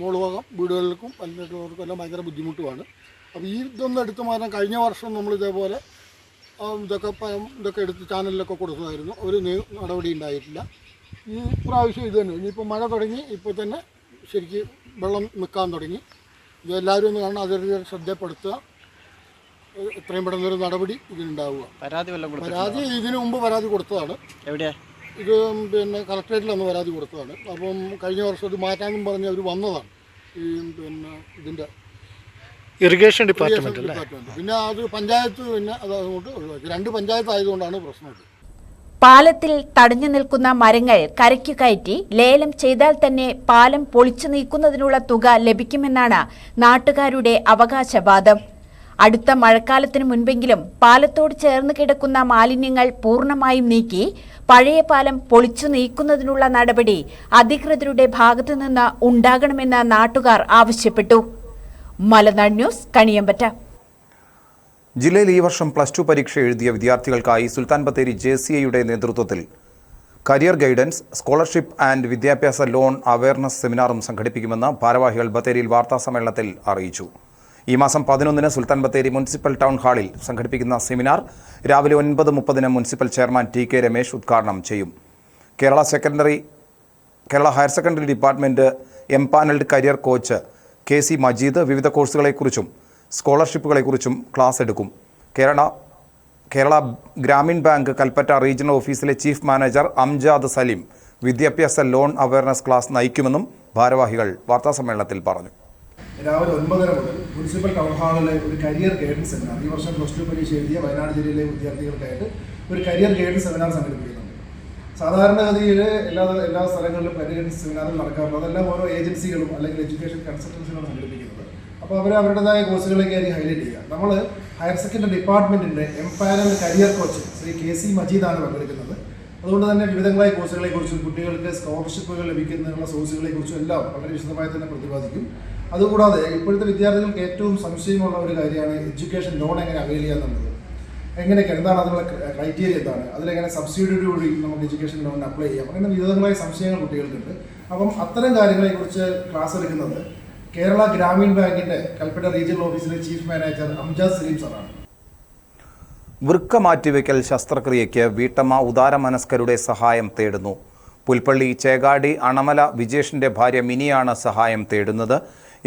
മോള് ഭാഗം വീടുകൾക്കും പഞ്ചായത്തുകാർക്കും എല്ലാം ഭയങ്കര ബുദ്ധിമുട്ടുമാണ്. അപ്പോൾ ഈ ഇതൊന്നും എടുത്തു മാറാൻ കഴിഞ്ഞ വർഷം നമ്മൾ ഇതേപോലെ ഇതൊക്കെ എടുത്ത് ചാനലിലൊക്കെ കൊടുത്തതായിരുന്നു. ഒരു നടപടി ഉണ്ടായിട്ടില്ല. ഈ പ്രാവശ്യം ഇത് തന്നെ. ഇനിയിപ്പോൾ മഴ തുടങ്ങി, ഇപ്പോൾ തന്നെ ശരിക്കും വെള്ളം നിൽക്കാൻ തുടങ്ങി. ഇത് എല്ലാവരും ഒന്ന് കാണാൻ അതിൽ ശ്രദ്ധപ്പെടുത്തുക. എത്രയും പെട്ടെന്നൊരു നടപടി ഇതിനുണ്ടാവുക. പരാതി ഇതിനു മുമ്പ് പരാതി കൊടുത്തതാണ്. എവിടെയാ ഇത്? പിന്നെ കളക്ട്രേറ്റിലൊന്ന് പരാതി കൊടുത്തതാണ്. അപ്പം കഴിഞ്ഞ വർഷം ഇത് മാറ്റാമെന്നും പറഞ്ഞ് അവർ വന്നതാണ്. ഈ പിന്നെ ഇതിൻ്റെ ഇറിഗേഷൻ ഡിപ്പാർട്ട്മെന്റ്. പിന്നെ അത് പഞ്ചായത്ത് പിന്നെ അതുകൊണ്ട് ഒഴിവാക്കി. 2 പഞ്ചായത്ത് ആയതുകൊണ്ടാണ് പ്രശ്നം. പാലത്തിൽ തടഞ്ഞു നിൽക്കുന്ന മരങ്ങൾ കരയ്ക്കു കയറ്റി ലേലം ചെയ്താൽ തന്നെ പാലം പൊളിച്ചു നീക്കുന്നതിനുള്ള തുക ലഭിക്കുമെന്നാണ് നാട്ടുകാരുടെ അവകാശവാദം. അടുത്ത മഴക്കാലത്തിനു മുൻപെങ്കിലും പാലത്തോട് ചേർന്ന് കിടക്കുന്ന മാലിന്യങ്ങൾ പൂർണ്ണമായും നീക്കി പഴയ പാലം പൊളിച്ചു നീക്കുന്നതിനുള്ള നടപടി അധികൃതരുടെ ഭാഗത്തുനിന്ന് ഉണ്ടാകണമെന്ന് നാട്ടുകാർ ആവശ്യപ്പെട്ടു. മലനാട് ന്യൂസ്, കണിയമ്പറ്റ. ജില്ലയിൽ ഈ വർഷം +2 പരീക്ഷ എഴുതിയ വിദ്യാർത്ഥികൾക്കായി സുൽത്താൻ ബത്തേരി JCIയുടെ നേതൃത്വത്തിൽ കരിയർ ഗൈഡൻസ്, സ്കോളർഷിപ്പ് ആൻഡ് വിദ്യാഭ്യാസ ലോൺ അവയർനെസ് സെമിനാറും സംഘടിപ്പിക്കുമെന്ന് ഭാരവാഹികൾ ബത്തേരിയിൽ വാർത്താസമ്മേളനത്തിൽ അറിയിച്ചു. ഈ മാസം 11-ന് സുൽത്താൻ ബത്തേരി മുനിസിപ്പൽ ടൗൺ ഹാളിൽ സംഘടിപ്പിക്കുന്ന സെമിനാർ രാവിലെ 9:30-ന് മുനിസിപ്പൽ ചെയർമാൻ ടി.കെ. രമേശ് ഉദ്ഘാടനം ചെയ്യും. Kerala higher secondary department empanelled career coach K C. Majeed വിവിധ കോഴ്സുകളെക്കുറിച്ചും സ്കോളർഷിപ്പുകളെക്കുറിച്ചും ക്ലാസ് എടുക്കും. കേരള ഗ്രാമീൺ ബാങ്ക് കൽപ്പറ്റ റീജിയണൽ ഓഫീസിലെ ചീഫ് മാനേജർ അംജാദ് സലീം വിദ്യാഭ്യാസ ലോൺ അവയർനെസ് ക്ലാസ് നയിക്കുമെന്നും ഭാരവാഹികൾ വാർത്താസമ്മേളനത്തിൽ പറഞ്ഞു. രാവിലെ 9:30 മുതൽ മുനിസിപ്പൽ ടൗൺ ഹാളിലെ ഒരു കരിയർ ഗൈഡൻസ് സെമിനാർ, ഈ വർഷം +2 പരീക്ഷ എഴുതിയ വയനാട് ജില്ലയിലെ വിദ്യാർത്ഥികൾക്കായിട്ട് ഒരു കരിയർ ഗൈഡൻസ് സെമിനാർ സംഘടിപ്പിക്കുന്നുണ്ട്. സാധാരണഗതിയിൽ എല്ലാ സ്ഥലങ്ങളിലും കരിയർ സെമിനാറുകൾ നടക്കാറുണ്ട്. അതെല്ലാം ഓരോ ഏജൻസികളും അല്ലെങ്കിൽ എഡ്യൂക്കേഷൻ കൺസൾട്ടൻസികളും സംഘടിപ്പിക്കുന്നത്. അപ്പോൾ അവരുടേതായ കോഴ്സുകളിലേക്കായിരിക്കും ഹൈലൈറ്റ് ചെയ്യുക. നമ്മൾ ഹയർ സെക്കൻഡറി ഡിപ്പാർട്ട്മെൻറ്റിൻ്റെ empanelled career coach Shri K C. മജീദാണ് പങ്കെടുക്കുന്നത്. അതുകൊണ്ട് തന്നെ വിവിധങ്ങളായ കോഴ്സുകളെക്കുറിച്ചും കുട്ടികൾക്ക് സ്കോളർഷിപ്പുകൾ ലഭിക്കുന്നതിനുള്ള സോഴ്സുകളെക്കുറിച്ചും എല്ലാം വളരെ വിശദമായി തന്നെ പ്രതിപാദിക്കും. അതുകൂടാതെ ഇപ്പോഴത്തെ വിദ്യാർത്ഥികൾക്ക് ഏറ്റവും സംശയമുള്ള ഒരു കാര്യമാണ് എഡ്യൂക്കേഷൻ ലോൺ എങ്ങനെ അവൈൽ ചെയ്യാന്നുള്ളത്. എങ്ങനെയൊക്കെ, എന്താണ് അതിനുള്ള ക്രൈറ്റീരിയ, എന്താണ് അതിലെങ്ങനെ സബ്സിഡിയോട് കൂടി നമുക്ക് എഡ്യൂക്കേഷൻ ലോണിന് അപ്ലൈ ചെയ്യാം, അങ്ങനെ വിവിധങ്ങളായ സംശയങ്ങൾ കുട്ടികൾക്കുണ്ട്. അപ്പം അത്തരം കാര്യങ്ങളെക്കുറിച്ച് ക്ലാസ് എടുക്കുന്നത് കേരള ഗ്രാമീൺ ബാങ്കിൻ്റെ കൽപ്പറ്റ റീജിയണൽ ഓഫീസിലെ ചീഫ് മാനേജർ അംജാദ് സലീം സാറാണ്. വൃക്ക മാറ്റിവെക്കൽ ശസ്ത്രക്രിയയ്ക്ക് വീട്ടമ്മ ഉദാരമനസ്കരുടെ സഹായം തേടുന്നു. പുൽപ്പള്ളി ചേകാടി അണമല വിജേഷിന്റെ ഭാര്യ മിനിയാണ് സഹായം തേടുന്നത്.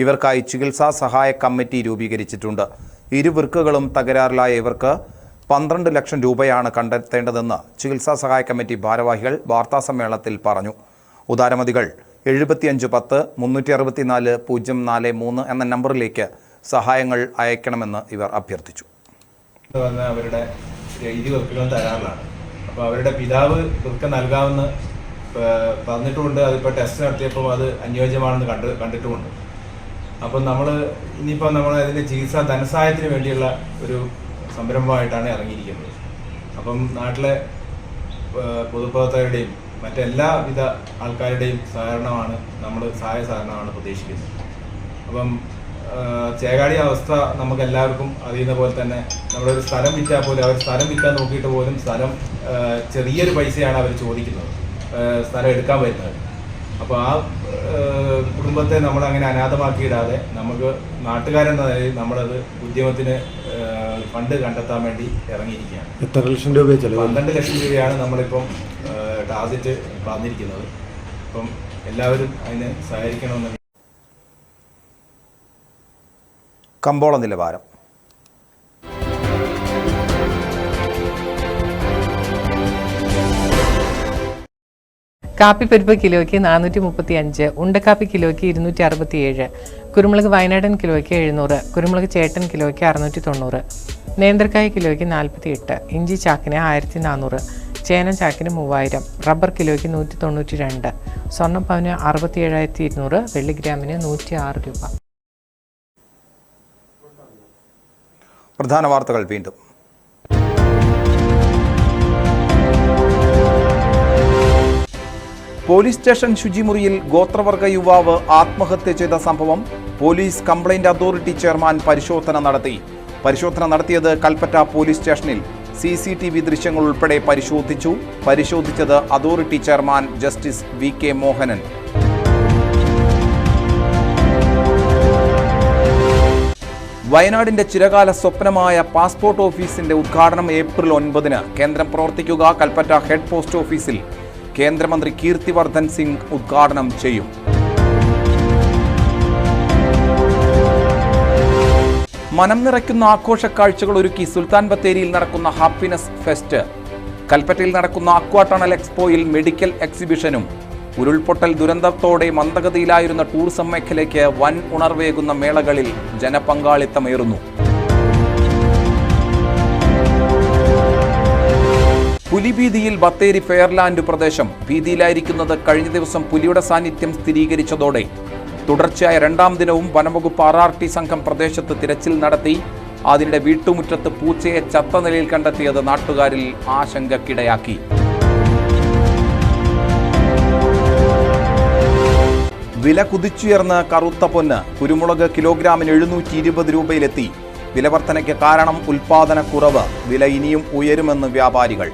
ഇവർക്കായി ചികിത്സാ സഹായ കമ്മിറ്റി രൂപീകരിച്ചിട്ടുണ്ട്. ഇരുവൃക്കകളും തകരാറിലായ ഇവർക്ക് 12 ലക്ഷം രൂപയാണ് കണ്ടെത്തേണ്ടതെന്ന് ചികിത്സാ സഹായ കമ്മിറ്റി ഭാരവാഹികൾ വാർത്താസമ്മേളനത്തിൽ പറഞ്ഞു. ഉദാരമതികൾ 7510 364 043 എന്ന നമ്പറിലേക്ക് സഹായങ്ങൾ അയക്കണമെന്ന് ഇവർ അഭ്യർത്ഥിച്ചു. അവരുടെ ഇരുവൃക്കകളും തകരാറിലാണ്. അപ്പോൾ അവരുടെ പിതാവ് വൃക്ക നൽകാമെന്ന് പറഞ്ഞിട്ടുമുണ്ട്. അതിപ്പോൾ ടെസ്റ്റ് നടത്തിയപ്പോൾ അത് അനുയോജ്യമാണെന്ന് കണ്ടിട്ടുമുണ്ട്. അപ്പം നമ്മൾ അതിൻ്റെ ചികിത്സാ ധനസഹായത്തിന് വേണ്ടിയുള്ള ഒരു സംരംഭമായിട്ടാണ് ഇറങ്ങിയിരിക്കുന്നത്. അപ്പം നാട്ടിലെ പൊതുപ്രവർത്തകരുടെയും മറ്റെല്ലാവിധ ആൾക്കാരുടെയും സഹായ സഹകരണമാണ് പ്രതീക്ഷിക്കുന്നത്. അപ്പം ചേകാടി അവസ്ഥ നമുക്ക് എല്ലാവർക്കും അറിയുന്ന പോലെ തന്നെ നമ്മളൊരു സ്ഥലം വിറ്റാൽ പോലും അവർ സ്ഥലം വിൽക്കാൻ നോക്കിയിട്ട് പോലും സ്ഥലം ചെറിയൊരു പൈസയാണ് അവർ ചോദിക്കുന്നത്, സ്ഥലം എടുക്കാൻ വരുന്നത്. അപ്പോൾ ആ കുടുംബത്തെ നമ്മളങ്ങനെ അനാഥമാക്കിയിടാതെ നമുക്ക് നാട്ടുകാരെന്ന നിലയിൽ നമ്മളത് ഉദ്യമത്തിന് ഫണ്ട് കണ്ടെത്താൻ വേണ്ടി ഇറങ്ങിയിരിക്കുകയാണ്. എത്ര ലക്ഷം രൂപ? 12 ലക്ഷം രൂപയാണ് നമ്മളിപ്പം ടാർഗറ്റ് പറഞ്ഞിരിക്കുന്നത്. അപ്പം എല്ലാവരും അതിന് സഹകരിക്കണമെന്ന്. കമ്പോള നിലവാരം. കാപ്പിപ്പരിപ്പ് കിലോയ്ക്ക് 435, ഉണ്ടക്കാപ്പി കിലോയ്ക്ക് 267, കുരുമുളക് വയനാടൻ കിലോയ്ക്ക് 700, കുരുമുളക് ചേട്ടൻ കിലോയ്ക്ക് 690, നേന്ത്രക്കായ കിലോയ്ക്ക് 48, ഇഞ്ചി ചാക്കിന് 1400, ചേന ചാക്കിന് 3000, റബ്ബർ കിലോയ്ക്ക് 192, സ്വർണ്ണം പവന് 67,200, വെള്ളി ഗ്രാമിന് 106 രൂപ. പ്രധാന വാർത്തകൾ വീണ്ടും. പോലീസ് സ്റ്റേഷൻ ശുചിമുറിയിൽ ഗോത്രവർഗ യുവാവ് ആത്മഹത്യ ചെയ്ത സംഭവം പോലീസ് കംപ്ലയിന്റ് അതോറിറ്റി ചെയർമാൻ പരിശോധന നടത്തിയത് കൽപ്പറ്റ പോലീസ് സ്റ്റേഷനിൽ CCTV ദൃശ്യങ്ങൾ ഉൾപ്പെടെ പരിശോധിച്ചത് authority chairman justice VK Mohanan. വയനാടിന്റെ ചിരകാല സ്വപ്നമായ പാസ്പോർട്ട് ഓഫീസിന്റെ ഉദ്ഘാടനം ഏപ്രിൽ 9-ന് കേന്ദ്രം പ്രവർത്തിക്കുക. കൽപ്പറ്റ ഹെഡ് പോസ്റ്റ് ഓഫീസിൽ കേന്ദ്രമന്ത്രി കീർത്തിവർദ്ധൻ സിംഗ് ഉദ്ഘാടനം ചെയ്യും. മനം നിറയ്ക്കുന്ന ആഘോഷക്കാഴ്ചകൾ ഒരുക്കി സുൽത്താൻ ബത്തേരിയിൽ നടക്കുന്ന ഹാപ്പിനെസ് ഫെസ്റ്റ്. കൽപ്പറ്റയിൽ നടക്കുന്ന അക്വാ ടണൽ എക്സ്പോയിൽ മെഡിക്കൽ എക്സിബിഷനും. ഉരുൾപൊട്ടൽ ദുരന്തത്തോടെ മന്ദഗതിയിലായിരുന്ന ടൂറിസം മേഖലയ്ക്ക് വൻ ഉണർവേകുന്ന മേളകളിൽ ജനപങ്കാളിത്തമേറുന്നു. പുലിഭീതിയിൽ ബത്തേരി ഫെയർലാൻഡ് പ്രദേശം. ഭീതിയിലായിരിക്കുന്നത് കഴിഞ്ഞ ദിവസം പുലിയുടെ സാന്നിധ്യം സ്ഥിരീകരിച്ചതോടെ തുടർച്ചയായ 2ാം ദിനവും വനംവകുപ്പ് RRT സംഘം പ്രദേശത്ത് തിരച്ചിൽ നടത്തി. അതിനിടെ വീട്ടുമുറ്റത്ത് പൂച്ചയെ ചത്ത നിലയിൽ കണ്ടെത്തിയത് നാട്ടുകാരിൽ ആശങ്കക്കിടയാക്കി. വില കുതിച്ചുയർന്ന് കറുത്ത പൊന്ന്. കുരുമുളക് കിലോഗ്രാമിന് 720 രൂപയിലെത്തി. വിലവർധനയ്ക്ക് കാരണം ഉൽപാദനക്കുറവ്. വില ഇനിയും ഉയരുമെന്ന് വ്യാപാരികൾ.